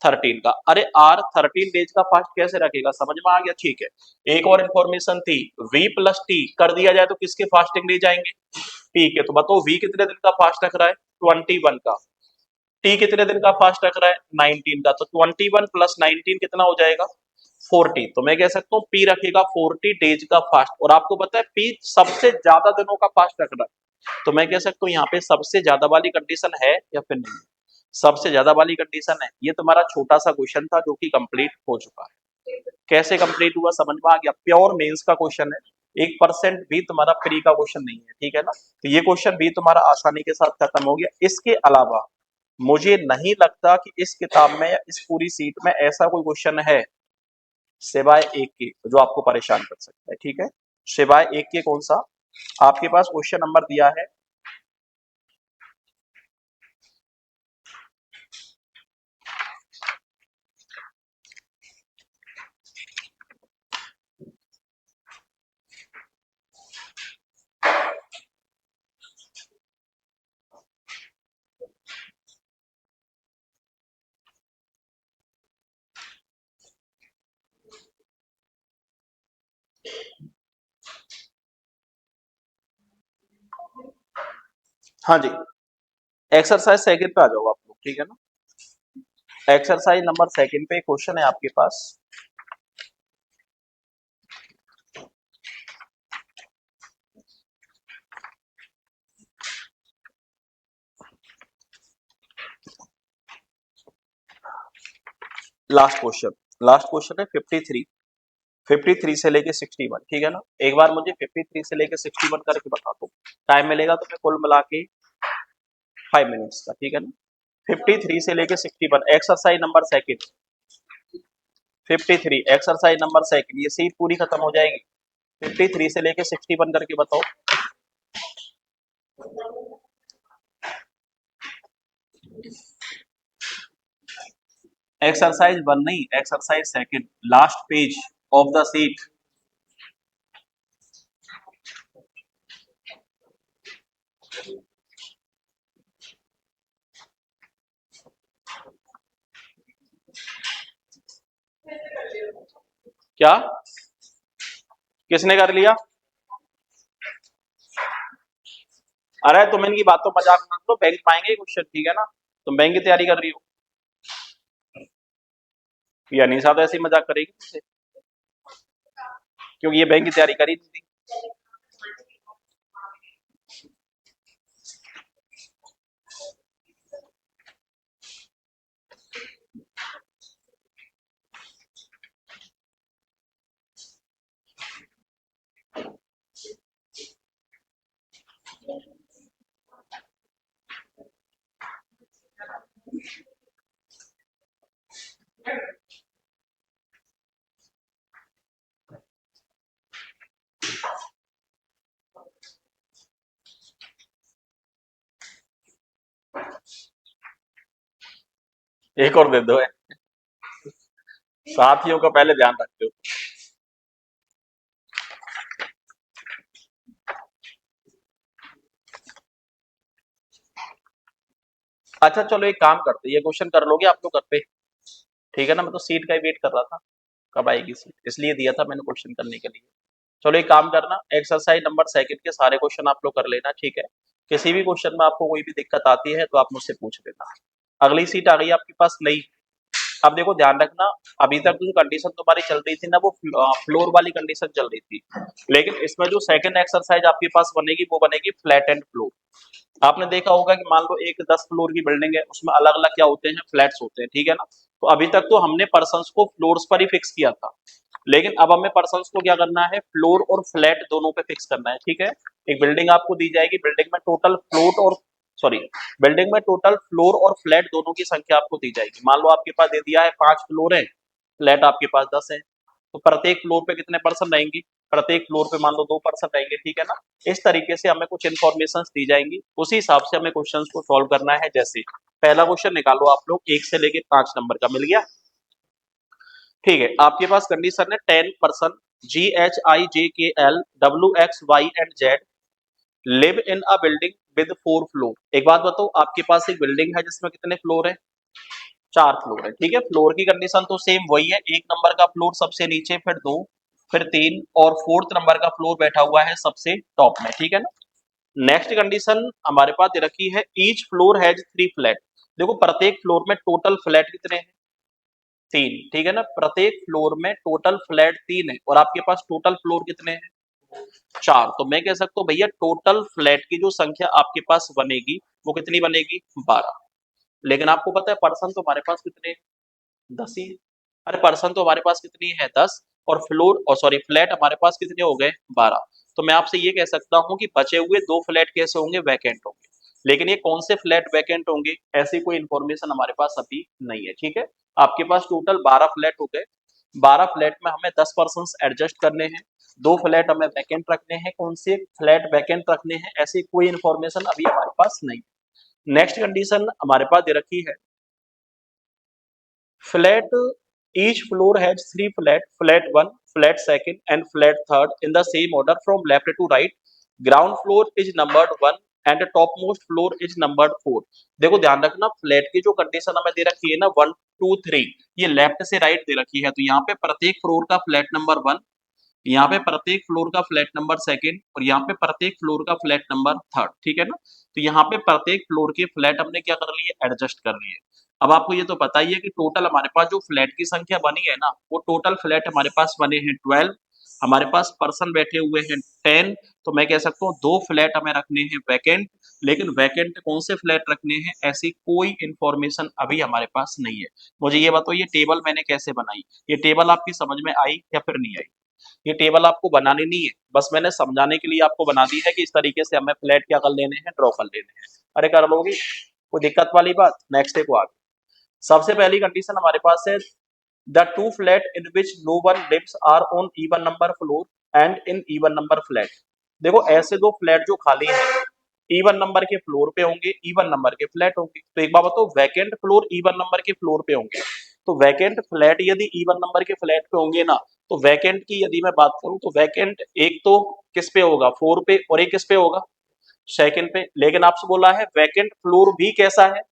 13 का। अरे आर 13 डेज का फास्ट कैसे रखेगा, समझ में आ गया? ठीक है, एक और इन्फॉर्मेशन थी, वी प्लस टी कर दिया जाए तो किसके फास्टिंग डेज आएंगे? ठीक है, तो बताओ वी कितने दिन का फास्ट रख रहा है? 21 का। टी कितने दिन का फास्ट रख रहा है? 19 का। तो 21 प्लस 19 कितना हो जाएगा? 40। तो मैं कह सकता हूँ पी रखेगा 40 डेज का फास्ट। और आपको पता है पी सबसे ज्यादा दिनों का फास्ट रख रहा है। तो मैं कह सकता हूँ यहाँ पे सबसे ज्यादा वाली कंडीशन है या फिर नहीं? सबसे ज्यादा वाली कंडीशन है। ये तुम्हारा छोटा सा क्वेश्चन था जो कि कंप्लीट हो चुका है। कैसे कंप्लीट हुआ समझ में आ गया? प्योर मेंस का क्वेश्चन है, 1% भी तुम्हारा फ्री का क्वेश्चन नहीं है, ठीक है ना। तो ये क्वेश्चन भी तुम्हारा आसानी के साथ खत्म हो गया। इसके अलावा मुझे नहीं लगता कि इस किताब में या इस पूरी सीट में ऐसा कोई क्वेश्चन है सिवाय एक के जो आपको परेशान कर सकता है, ठीक है। सिवाय एक के कौन सा? आपके पास क्वेश्चन नंबर दिया है, हाँ जी। एक्सरसाइज सेकंड पे आ जाओ आप लोग, ठीक है ना। एक्सरसाइज नंबर सेकंड पे क्वेश्चन है आपके पास। लास्ट क्वेश्चन है 53, 53 से लेके 61, ठीक है ना। एक बार मुझे 53 से लेके 61 करके बता दो, टाइम मिलेगा तो मैं कुल मिला के 5 मिनट्स का, ठीक है ना। 53 से लेके 61 exercise number second. 53 exercise number second, ये सीट पूरी खत्म हो जाएगी। 53 से लेके 61 करके बताओ। एक्सरसाइज 1 नहीं, exercise second, last page of the seat. क्या किसने कर लिया? अरे तुम इनकी बातों मजाक मत लो, बैंक में आएंगे क्वेश्चन, ठीक है ना? तुम बैंक की तैयारी कर रही हो, या निशा तो ऐसे ही मजाक करेगी तुमसे, क्योंकि ये बैंक की तैयारी करी नहीं थी। एक और दे दो है। साथियों का पहले ध्यान रखते हो। अच्छा चलो एक काम करते, ये क्वेश्चन कर लोगे आप लोग घर पे, ठीक है ना? मैं तो सीट का ही वेट कर रहा था, कब आएगी सीट, इसलिए दिया था मैंने क्वेश्चन करने के लिए। चलो एक काम करना, एक्सरसाइज नंबर सेकंड के सारे क्वेश्चन आप लोग कर लेना, ठीक है? किसी भी क्वेश्चन में आपको कोई भी दिक्कत आती है तो आप मुझसे पूछ लेना। अगली सीट आ गई आपके पास नई। अब देखो ध्यान रखना, अभी तक जो कंडीशन तुम्हारी चल रही थी ना, वो फ्लोर वाली कंडीशन चल रही थी, लेकिन इसमें जो सेकंड एक्सरसाइज आपके पास बनेगी वो बनेगी फ्लैट एंड फ्लोर। आपने देखा होगा कि मान लो एक 10 फ्लोर की बिल्डिंग है, उसमें अलग अलग क्या होते हैं, फ्लैट्स होते हैं, ठीक है ना? तो अभी तक तो हमने पर्सन्स को फ्लोर्स पर ही फिक्स किया था, लेकिन अब हमें पर्सन्स को क्या करना है, फ्लोर और फ्लैट दोनों पे फिक्स करना है, ठीक है? एक बिल्डिंग आपको दी जाएगी, बिल्डिंग में टोटल फ्लोर और सॉरी बिल्डिंग में टोटल फ्लोर और फ्लैट दोनों की संख्या आपको दी जाएगी। मान लो आपके पास दे दिया है 5 फ्लोर है, फ्लैट आपके पास 10 है, तो प्रत्येक फ्लोर पे कितने पर्सन रहेंगे? प्रत्येक फ्लोर पे मान लो 2 पर्सन रहेंगे, ठीक है ना? इस तरीके से हमें कुछ इन्फॉर्मेशन दी जाएंगी, उसी हिसाब से हमें क्वेश्चंस को सॉल्व करना है। जैसे पहला क्वेश्चन निकालो आप लोग, 1 से लेके 5 नंबर का मिल गया, ठीक है? आपके पास कंडीशन है 10 person GHIJKL WXY and Z live in a building with 4 floor. एक बात बताओ, आपके पास एक बिल्डिंग है जिसमें कितने फ्लोर है? 4 फ्लोर है, ठीक है? फ्लोर की कंडीशन तो सेम वही है, 1 नंबर का फ्लोर सबसे नीचे, फिर 2, फिर 3 और 4th नंबर का फ्लोर बैठा हुआ है सबसे टॉप में, ठीक है ना? नेक्स्ट कंडीशन हमारे पास दे रखी है, ईच फ्लोर हैज 3 फ्लैट। देखो प्रत्येक फ्लोर में टोटल फ्लैट कितने हैं? 3, ठीक है ना? प्रत्येक फ्लोर में टोटल फ्लैट 3 है, और आपके पास टोटल फ्लोर कितने हैं? 4। तो मैं कह सकता हूँ भैया टोटल फ्लैट की जो संख्या आपके पास बनेगी वो कितनी बनेगी? 12। लेकिन आपको पता है पर्सन तो हमारे पास कितने हैं? 10 ही है। अरे पर्सन तो हमारे पास कितनी है? 10। और फ्लोर और सॉरी फ्लैट हमारे पास कितने हो गए? 12। तो मैं आपसे ये कह सकता हूँ कि बचे हुए 2 फ्लैट कैसे होंगे? वैकेंट होंगे। लेकिन ये कौन से फ्लैट वैकेंट होंगे, ऐसी कोई इंफॉर्मेशन हमारे पास अभी नहीं है, ठीक है? आपके पास टोटल 12 फ्लैट हो गए, 12 फ्लैट में हमें 10 पर्सन एडजस्ट करने हैं, 2 फ्लैट हमें वैकेंट रखने हैं, कौन से फ्लैट वैकेंट रखने हैं ऐसी कोई इंफॉर्मेशन अभी हमारे पास नहीं। नेक्स्ट कंडीशन हमारे पास दे रखी है, flat each floor has 3 flat, flat 1, flat second and flat third in the same order from left to right. Ground floor is numbered 1 and top most floor is numbered 4। देखो ध्यान रखना, flat की जो condition हमें दे रखी है ना 1 2 3, ये लेफ्ट से राइट दे रखी है, तो यहाँ पे प्रत्येक फ्लोर का फ्लैट नंबर 1, यहाँ पे प्रत्येक फ्लोर का फ्लैट नंबर सेकंड, और यहाँ पे प्रत्येक फ्लोर का फ्लैट नंबर थर्ड, ठीक है ना? तो यहाँ पे प्रत्येक फ्लोर के फ्लैट हमने क्या कर लिए? एडजस्ट कर लिए। अब आपको ये तो पता ही है कि टोटल हमारे पास जो फ्लैट की संख्या बनी है ना, वो टोटल फ्लैट हमारे पास बने हैं 12, हमारे पास पर्सन बैठे हुए हैं 10। तो मैं कह सकता हूँ 2 फ्लैट हमें रखने हैं वैकेंट, लेकिन वैकेंट कौन से फ्लैट रखने हैं ऐसी कोई इंफॉर्मेशन अभी हमारे पास नहीं है। मुझे ये बताओ, ये टेबल मैंने कैसे बनाई? ये टेबल आपकी समझ में आई या फिर नहीं आई? ये टेबल आपको बनानी नहीं है, बस मैंने समझाने के लिए आपको बना दी है कि इस तरीके से हमें फ्लैट क्या कर लेने हैं? ड्रॉ कर लेने हैं। अरे कर लोगी, कोई दिक्कत वाली बात? नेक्स्ट को आगे, सबसे पहली कंडीशन हमारे पास है, the 2 flat in which no one lives are on even number floor. And in even number flat. देखो ऐसे दो फ्लैट जो खाली है इवन नंबर के फ्लोर पे होंगे, इवन नंबर के फ्लैट होंगे। तो एक बात बताओ, वैकेंट फ्लोर इवन नंबर के फ्लोर पे होंगे, तो वैकेंट फ्लैट यदि इवन नंबर के फ्लैट पे होंगे ना, तो वैकेंट की यदि मैं बात करूं तो वैकेंट एक तो किस पे होगा, 4 पे, और एक किस पे होगा, सेकंड पे। लेकिन आपसे बोला है वैकेंट फ्लोर भी कैसा है,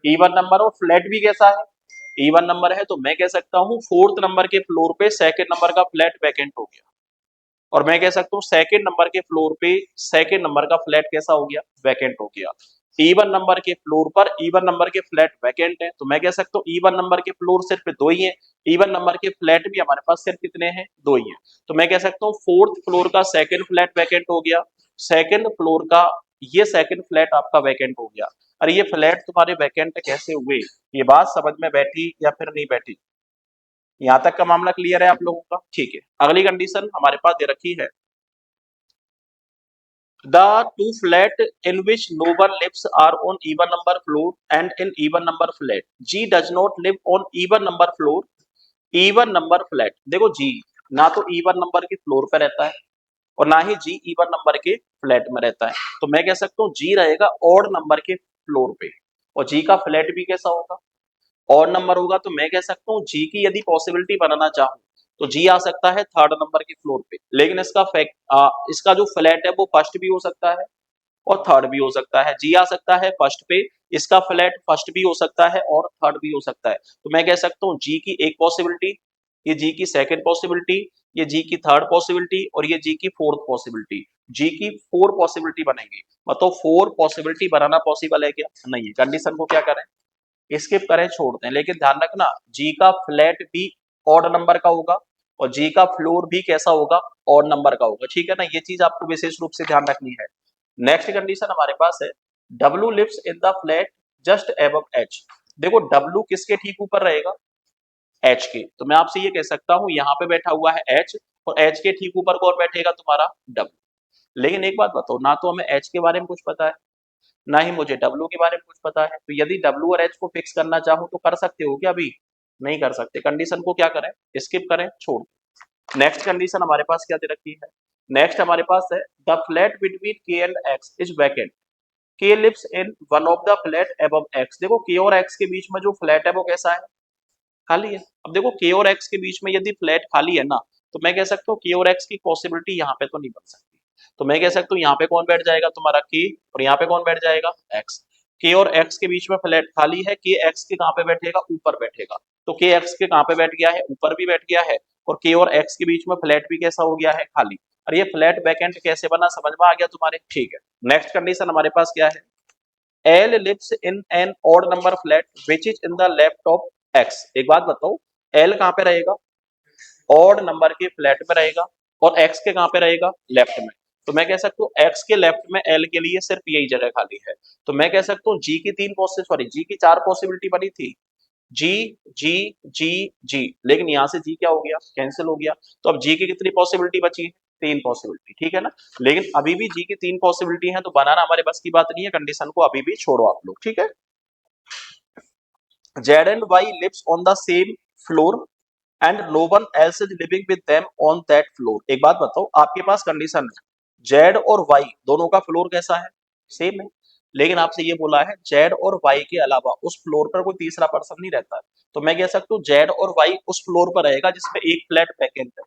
इवन नंबर, और फ्लैट भी कैसा है, इवन नंबर है। तो मैं कह सकता हूं फोर्थ नंबर के फ्लोर पे सेकंड नंबर का फ्लैट वैकेंट हो गया, और मैं कह सकता हूँ सेकंड नंबर के फ्लोर पे सेकंड नंबर का फ्लैट कैसा हो गया, वैकेंट हो गया। इवन नंबर के फ्लोर पर इवन नंबर के फ्लैट वैकेंट है, तो मैं कह सकता हूँ इवन नंबर के फ्लोर सिर्फ दो ही है, इवन नंबर के फ्लैट भी हमारे पास सिर्फ कितने हैं, दो ही है। तो मैं कह सकता हूँ फोर्थ फ्लोर का सेकंड फ्लैट वैकेंट हो गया, सेकंड फ्लोर का ये सेकंड फ्लैट आपका वैकेंट हो गया। अरे ये फ्लैट तुम्हारे वैकेंट कैसे हुए, ये बात समझ में बैठी या फिर नहीं बैठी? यहां तक का मामला क्लियर है आप लोगों का? ठीक है, अगली कंडीशन हमारे पास दे रखी है, the two flat in which no one lives are on even number floor and in even number flat. G does not live on even number floor, even number flat. देखो G ना तो even number के floor पे रहता है और ना ही G even number के फ्लैट में रहता है। तो मैं कह सकता हूँ G रहेगा ऑड नंबर के फ्लोर पे, और G का फ्लैट भी कैसा होगा, ऑड नंबर होगा। तो मैं कह सकता हूँ जी की यदि पॉसिबिलिटी बनाना चाहूँ तो जी आ सकता है थर्ड नंबर के फ्लोर पे, लेकिन इसका इसका जो फ्लैट है वो फर्स्ट भी हो सकता है और थर्ड भी हो सकता है। जी आ सकता है फर्स्ट पे, इसका फ्लैट फर्स्ट भी हो सकता है और थर्ड भी हो सकता है। तो मैं कह सकता हूँ जी की एक पॉसिबिलिटी, ये जी की सेकंड पॉसिबिलिटी, ये जी की थर्ड पॉसिबिलिटी, और ये जी की फोर्थ पॉसिबिलिटी। जी की फोर पॉसिबिलिटी बनेगी। मतलब फोर पॉसिबिलिटी बनाना पॉसिबल है क्या? नहीं है। कंडीशन को क्या करें, स्किप करें, छोड़ दें। लेकिन ध्यान रखना जी का फ्लैट भी ऑड नंबर का होगा और जी का फ्लोर भी कैसा होगा, ऑड नंबर का होगा। ठीक है ना, ये चीज आपको विशेष रूप से ध्यान रखनी है। नेक्स्ट कंडीशन हमारे पास है, W lives in the flat just above H। देखो W किसके ठीक ऊपर रहेगा, H के। तो मैं आपसे ये कह सकता हूं यहाँ पे बैठा हुआ है H, और H के ठीक ऊपर कौन बैठेगा, तुम्हारा W। लेकिन एक बात बताओ, ना तो हमें H के बारे में कुछ पता है, ना ही मुझे W के बारे में कुछ पता है। तो यदि W और H को फिक्स करना चाहो तो कर सकते हो क्या? अभी नहीं कर सकते। कंडीशन को क्या करें, स्किप करें, छोड़ दें। नेक्स्ट कंडीशन हमारे पास क्या दे रखी है, नेक्स्ट हमारे पास है, the flat between K and X is vacant, K lives in one of the flat above X। देखो K और X के बीच में जो फ्लैट है वो कैसा है, खाली है। अब देखो K और X के बीच में यदि फ्लैट खाली है ना, तो मैं कह सकता हूँ K और X की पॉसिबिलिटी यहाँ पे तो नहीं बन सकती। तो मैं कह सकता हूँ यहाँ पे कौन बैठ जाएगा, तुम्हारा K, और यहाँ पे कौन बैठ जाएगा, X। K और X के बीच में फ्लैट खाली है, K X के कहाँ पे बैठेगा, ऊपर बैठेगा। तो K X के कहाँ पे बैठ गया है, ऊपर भी बैठ गया है, और K और X के बीच में फ्लैट भी कैसा हो गया है, खाली। और ये फ्लैट वैकेंट कैसे बना, समझ में आ गया तुम्हारे? ठीक है। नेक्स्ट कंडीशन हमारे पास क्या है, L lives in an odd number flat which is in the left of X। एक बात बताओ, L कहाँ पे रहेगा, ऑड नंबर के फ्लैट में रहेगा, और X के कहाँ पे रहेगा, लेफ्ट में। तो मैं कह सकता हूँ X के लेफ्ट में L के लिए सिर्फ यही जगह खाली है। तो मैं कह सकता हूँ G की G की चार पॉसिबिलिटी बनी थी, G G G G, लेकिन यहाँ से G क्या हो गया, कैंसिल हो गया। तो अब G की कितनी पॉसिबिलिटी बची है, तीन पॉसिबिलिटी। ठीक है ना, लेकिन अभी भी G की तीन पॉसिबिलिटी है, तो बनाना हमारे बस की बात नहीं है। कंडीशन को अभी भी छोड़ो आप लोग। ठीक है, Z and Y lives on the same floor and no one else is living with them on that floor। एक बात बताओ, आपके पास कंडीशन है जेड और वाई दोनों का फ्लोर कैसा है, सेम है। लेकिन आपसे ये बोला है जेड और वाई के अलावा उस फ्लोर पर कोई तीसरा पर्सन नहीं रहता है। तो मैं कह सकता हूँ जेड और वाई उस फ्लोर पर रहेगा जिसपे एक फ्लैट वैकेंट है।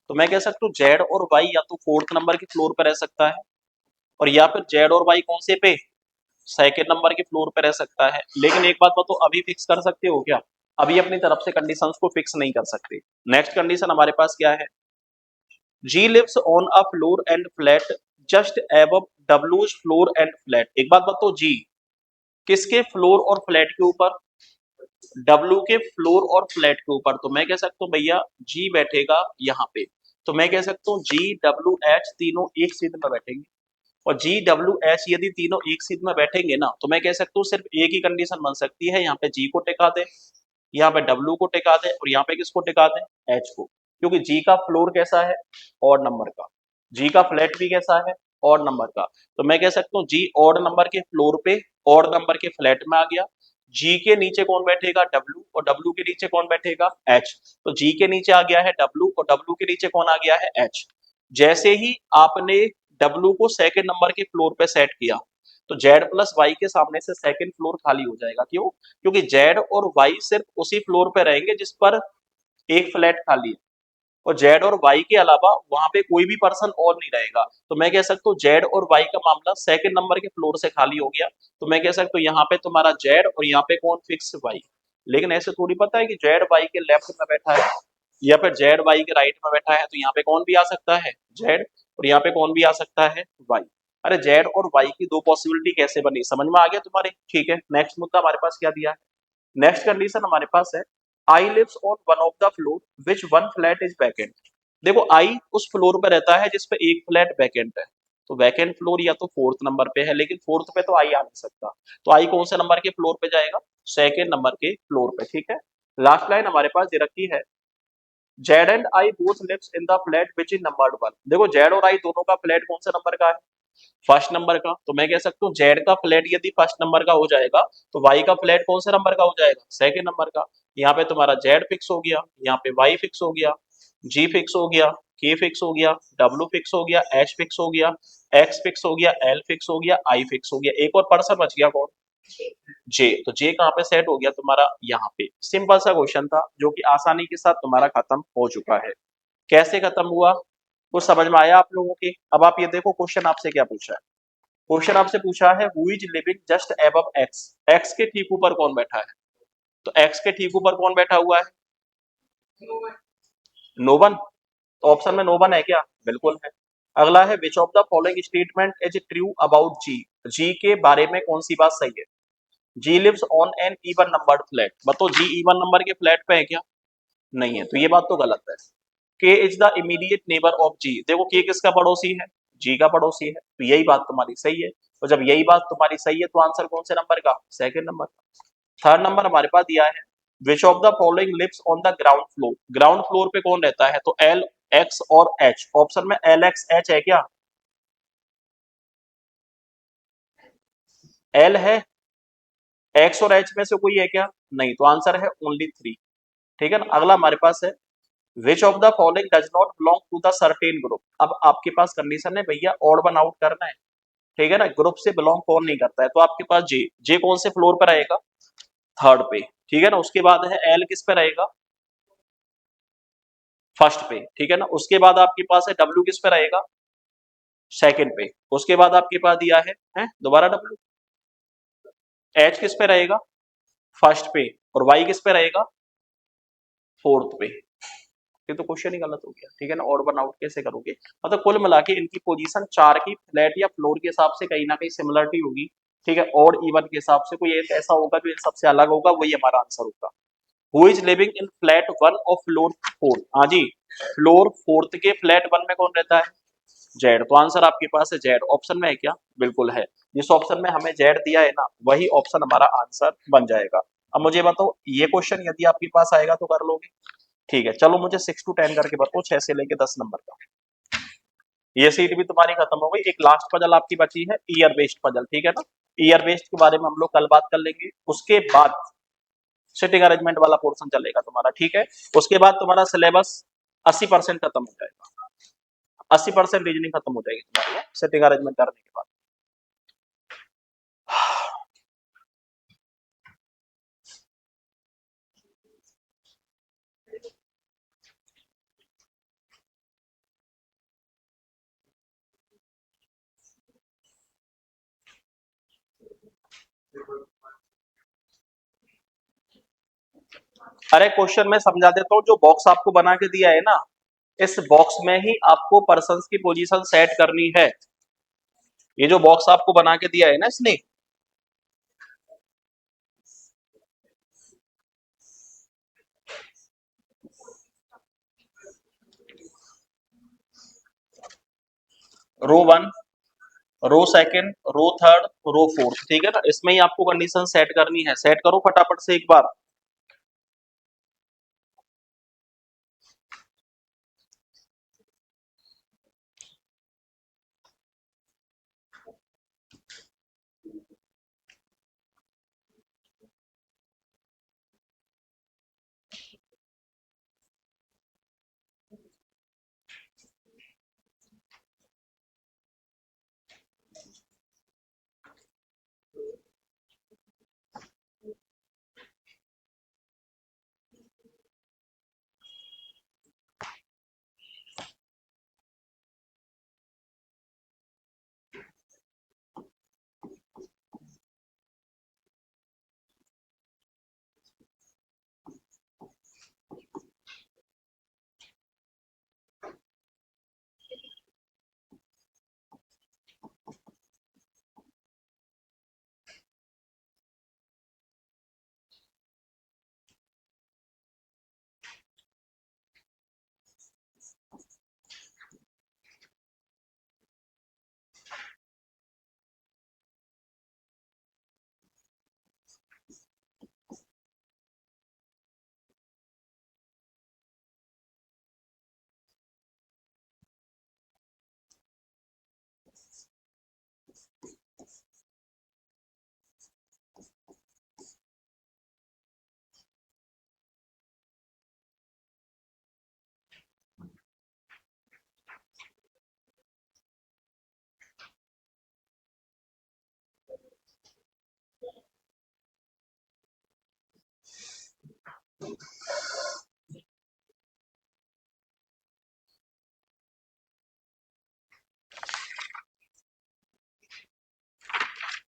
तो मैं कह सकता हूँ जेड और वाई या तो फोर्थ नंबर के फ्लोर पर रह सकता है, और या फिर जेड और वाई कौन से पे, सेकेंड नंबर के फ्लोर पे रह सकता है। लेकिन एक बात बताओ, अभी फिक्स कर सकते हो क्या? अभी अपनी तरफ से कंडीशंस को फिक्स नहीं कर सकते। नेक्स्ट कंडीशन हमारे पास क्या है, G lives on a floor and flat just above W's floor and flat। एक बात बताओ, G किसके फ्लोर और फ्लैट के ऊपर, W के फ्लोर और फ्लैट के ऊपर। तो मैं कह सकता हूँ भैया G बैठेगा यहाँ पे। तो मैं कह सकता हूँ G W H तीनों एक सीध में बैठेंगे, और जी डब्ल्यू एच यदि तीनों एक सीट में बैठेंगे ना, तो मैं कह सकता हूँ सिर्फ एक ही कंडीशन बन सकती है, यहाँ पे जी को टिका दे, यहाँ पे डब्ल्यू को टिका दे, और यहाँ पे किसको टिका दे, एच को। क्योंकि जी का फ्लोर कैसा है, ऑड नंबर का, जी का फ्लैट भी कैसा है, ऑड नंबर का। तो मैं कह सकता हूँ जी ऑड नंबर के फ्लोर पे ऑड नंबर के फ्लैट में आ गया। जी के नीचे कौन बैठेगा, डब्ल्यू, और डब्ल्यू के नीचे कौन बैठेगा, एच। तो जी के नीचे आ गया है डब्ल्यू, और डब्ल्यू के नीचे कौन आ गया है, एच। जैसे ही आपने W को सेकंड नंबर के फ्लोर पे सेट किया तो Z प्लस वाई के सामने से सेकंड फ्लोर खाली हो जाएगा। क्यों? क्योंकि Z और Y सिर्फ उसी फ्लोर पे रहेंगे जिस पर एक फ्लैट खाली है, और जेड और वाई के अलावा वहां पे कोई भी पर्सन और नहीं रहेगा। तो मैं कह सकता हूँ जेड और वाई का मामला सेकंड नंबर के फ्लोर से खाली हो गया। तो मैं कह सकता हूँ यहाँ पे तुम्हारा जेड और यहाँ पे कौन फिक्स? वाई। लेकिन ऐसे थोड़ी पता है कि जेड वाई के लेफ्ट में बैठा है या फिर जेड वाई के राइट में बैठा है, तो यहाँ पे कौन भी आ सकता है? जेड। और यहाँ पे कौन भी आ सकता है? वाई। अरे जेड और वाई की दो पॉसिबिलिटी कैसे बनी, समझ में आ गया तुम्हारे? ठीक है, नेक्स्ट मुद्दा हमारे पास क्या दिया है? नेक्स्ट कंडीशन हमारे पास है I lives on one of the floor which one flat is vacant. देखो आई उस फ्लोर पे रहता है जिस पे एक फ्लैट वैकेंट है। तो वैकेंट फ्लोर या तो फोर्थ नंबर पे है, लेकिन फोर्थ पे तो आई आ नहीं सकता। तो आई कौन से नंबर के फ्लोर पे जाएगा? सेकेंड नंबर के फ्लोर पे। ठीक है, लास्ट लाइन हमारे पास दे रखी है Z and I both lives in the flat which is numbered one. देखो जेड और आई दोनों का फ्लैट कौन से नंबर का है? फर्स्ट नंबर का। तो मैं कह सकता हूँ जेड का फ्लैट यदि फर्स्ट नंबर का हो जाएगा तो वाई का फ्लैट कौन से नंबर का हो जाएगा? सेकंड नंबर का। यहाँ पे तुम्हारा जेड फिक्स हो गया, यहाँ पे वाई फिक्स हो गया, जी फिक्स हो गया, के फिक्स हो गया, डब्ल्यू फिक्स हो गया, एच फिक्स हो गया, एक्स फिक्स हो गया, एल फिक्स हो गया, आई फिक्स हो गया। एक और पर्सन बच गया, कौन? जे। तो जे कहाँ पे सेट हो गया तुम्हारा? यहाँ पे। सिंपल सा क्वेश्चन था जो कि आसानी के साथ तुम्हारा खत्म हो चुका है। कैसे खत्म हुआ, कुछ समझ में आया आप लोगों के? अब आप ये देखो क्वेश्चन आपसे क्या पूछा है। क्वेश्चन आपसे पूछा है who is living just above x. X के ठीक ऊपर कौन बैठा है? तो एक्स के ठीक ऊपर कौन बैठा हुआ है? No one. ऑप्शन में नो वन है क्या? बिल्कुल है। अगला है which of the following statement is true about G. G के बारे में कौन सी बात सही है? G lives on an even numbered flat. बताओ जी इवन नंबर के फ्लैट पे है क्या? नहीं है, तो ये बात तो गलत है। K is the immediate neighbour of G. देखो के किसका पड़ोसी है? जी का पड़ोसी है, तो यही बात तुम्हारी सही है। तो जब यही बात तुम्हारी सही है तो आंसर कौन से नंबर का? सेकंड नंबर का। थर्ड नंबर हमारे पास दिया है which of the following lives on the ground floor. Ground floor पे कौन रहता है? तो एल, एक्स और एच। ऑप्शन में एल एक्स एच है क्या? एल है, एक्स और एच में से कोई है क्या? नहीं, तो आंसर है ओनली थ्री। ठीक है ना। अगला हमारे पास है which of the following does not belong to the certain group. अब आपके पास कंडीशन है भैया ऑड वन आउट करना है। ठीक है ना, ग्रुप से बिलोंग कौन नहीं करता है? तो आपके पास जे। जे कौन से फ्लोर पर रहेगा? थर्ड पे। ठीक है ना। उसके बाद है एल, किस पे रहेगा? फर्स्ट पे। ठीक है ना। उसके बाद आपके पास है डब्ल्यू, किस पे रहेगा? सेकंड पे। उसके बाद आपके पास दिया है दोबारा डब्ल्यू। एच किस पे रहेगा? फर्स्ट पे। और वाई किस पे रहेगा? फोर्थ पे। ये तो क्वेश्चन ही गलत हो गया। ठीक है ना, ऑड वन आउट कैसे करोगे? मतलब कुल मिला के इनकी पोजीशन चार की फ्लैट या फ्लोर के हिसाब से कहीं ना कहीं सिमिलरिटी होगी। ठीक है, ऑड इवन के हिसाब से कोई एक ऐसा होगा जो इन सबसे अलग होगा, वही हमारा आंसर होगा। Who is living in flat one of floor fourth. हाँ जी, फ्लोर फोर्थ के फ्लैट वन में कौन रहता है? जेड। तो आंसर आपके पास है जेड। ऑप्शन में है क्या? बिल्कुल है। जिस ऑप्शन में हमें जेड दिया है ना, वही ऑप्शन हमारा आंसर बन जाएगा। अब मुझे बताओ ये क्वेश्चन यदि आपके पास आएगा तो कर लोगे? ठीक है, चलो मुझे 6 to 10 करके बताओ, 6 से लेके 10 नंबर का। ये सीट भी तुम्हारी खत्म हो गई। एक लास्ट पजल आपकी बची है, ईयर बेस्ड पजल। ठीक है ना। ईयर बेस्ड के बारे में हम लोग कल बात कर लेंगे। उसके बाद सिटिंग अरेंजमेंट वाला पोर्शन चलेगा तुम्हारा। ठीक है, उसके बाद तुम्हारा सिलेबस 80% खत्म हो जाएगा। 80% रीजनिंग खत्म हो जाएगी तुम्हारी सिटिंग अरेंजमेंट करने के बाद। अरे क्वेश्चन में समझा देता हूँ, जो बॉक्स आपको बना के दिया है ना, इस बॉक्स में ही आपको पर्सन्स की पोजीशन सेट करनी है। ये जो बॉक्स आपको बना के दिया है ना इसने, row one, row second, row third, row fourth. ठीक है ना, इसमें ही आपको कंडीशन सेट करनी है। सेट करो फटाफट से एक बार।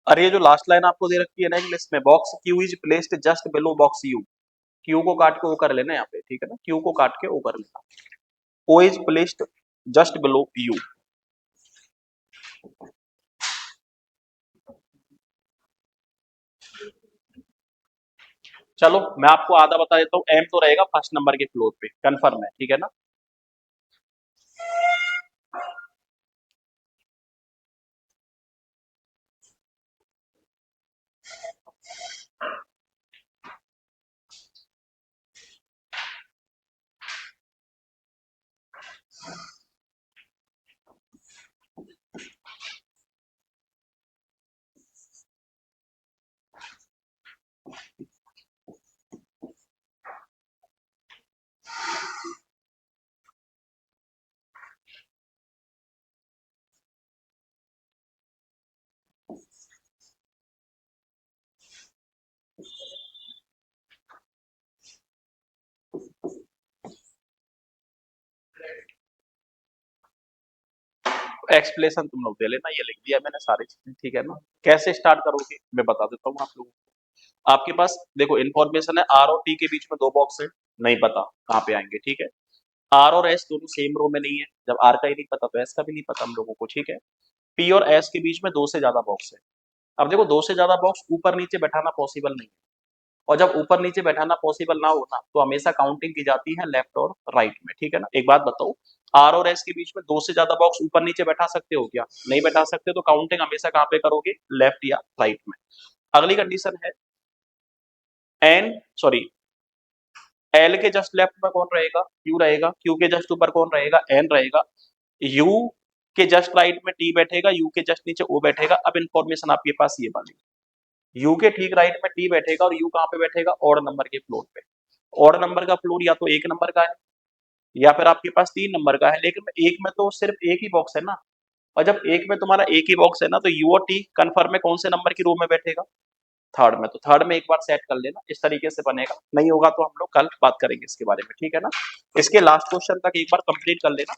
अरे ये जो लास्ट लाइन आपको दे रखी है ना इंग्लिश में, box Q is placed just below box you, Q को काट के ओ कर लेना यहाँ पे, ठीक है ना, क्यू को काट के ओ कर लेना, O is placed just below U. चलो मैं आपको आधा बता देता हूँ, एम तो रहेगा फर्स्ट नंबर के फ्लोर पे, कंफर्म है, ठीक है ना। एक्सप्लेशन तुम लोग दे लेना, ये लिख दिया मैंने सारी चीजें, ठीक है ना। कैसे स्टार्ट करोगे मैं बता देता हूँ आप लोगों को। आपके पास देखो इन्फॉर्मेशन है, आर और टी के बीच में दो बॉक्स है, नहीं पता कहाँ पे आएंगे, ठीक है। आर और एस दोनों सेम रो में नहीं है, जब आर का ही नहीं पता तो एस का भी नहीं पता हम लोगों को, ठीक है। पी और एस के बीच में दो से ज्यादा बॉक्स है। अब देखो दो से ज्यादा बॉक्स ऊपर नीचे बैठाना पॉसिबल नहीं है, और जब ऊपर नीचे बैठाना पॉसिबल ना हो ना, तो हमेशा काउंटिंग की जाती है लेफ्ट और राइट में, ठीक है ना। एक बात बताओ, आर और एस के बीच में दो से ज्यादा बॉक्स ऊपर नीचे बैठा सकते हो क्या? नहीं बैठा सकते, तो काउंटिंग हमेशा कहाँ पे करोगे? लेफ्ट या राइट में। अगली कंडीशन है एन, सॉरी, एल के जस्ट लेफ्ट में कौन रहेगा? क्यू रहेगा। क्यू के जस्ट ऊपर कौन रहेगा? एन रहेगा। यू के जस्ट राइट में टी बैठेगा, यू के जस्ट नीचे ओ बैठेगा। अब इन्फॉर्मेशन आपके पास ये वाली, यू के ठीक राइट में टी बैठेगा, और यू कहाँ पे बैठेगा? ऑड नंबर के फ्लोर पे। ऑड नंबर का फ्लोर या तो एक नंबर का है, या फिर आपके पास तीन नंबर का है, लेकिन एक में तो सिर्फ एक ही बॉक्स है ना। और जब एक में तुम्हारा एक ही बॉक्स है ना, तो यू और टी कन्फर्म में कौन से नंबर की रो में बैठेगा? थर्ड में। तो थर्ड में एक बार सेट कर लेना, इस तरीके से बनेगा। नहीं होगा तो हम लोग कल बात करेंगे इसके बारे में, ठीक है ना। इसके लास्ट क्वेश्चन तक एक बार कंप्लीट कर लेना।